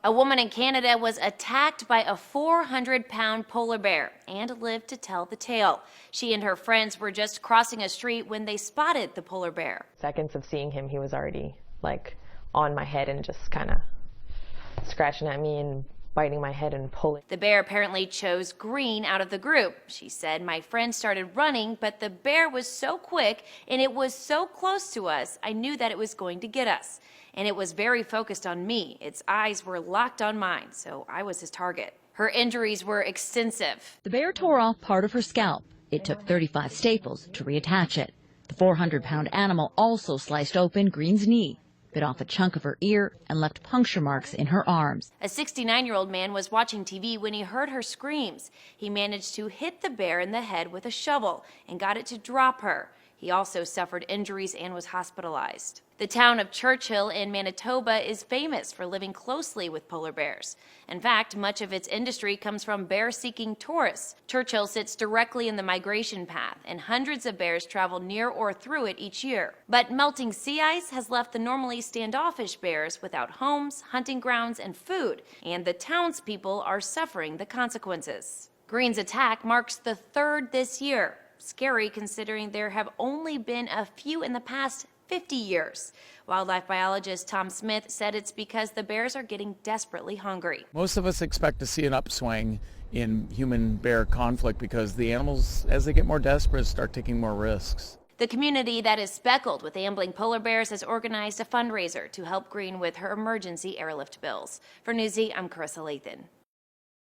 A woman in Canada was attacked by a 400-pound polar bear and lived to tell the tale. She and her friends were just crossing a street when they spotted the polar bear. Seconds of seeing him, he was already like on my head and just kind of scratching at me and biting my head and pulling. The bear apparently chose green out of the group. She said, "My friend started running, but the bear was so quick and it was so close to us, I knew that it was going to get us. And it was very focused on me. Its eyes were locked on mine, so I was his target." Her injuries were extensive. The bear tore off part of her scalp. It took 35 staples to reattach it. The 400-pound animal also sliced open Green's knee, bit off a chunk of her ear, and left puncture marks in her arms. A 69-year-old man was watching TV when he heard her screams. He managed to hit the bear in the head with a shovel and got it to drop her. He also suffered injuries and was hospitalized. The town of Churchill in Manitoba is famous for living closely with polar bears. In fact, much of its industry comes from bear-seeking tourists. Churchill sits directly in the migration path, and hundreds of bears travel near or through it each year. But melting sea ice has left the normally standoffish bears without homes, hunting grounds, and food, and the townspeople are suffering the consequences. Green's attack marks the third this year. Scary considering there have only been a few in the past 50 years. Wildlife biologist Tom Smith said it's because the bears are getting desperately hungry. Most of us expect to see an upswing in human-bear conflict because the animals, as they get more desperate, start taking more risks. The community that is speckled with ambling polar bears has organized a fundraiser to help Green with her emergency airlift bills. For Newsy, I'm Carissa Lathan.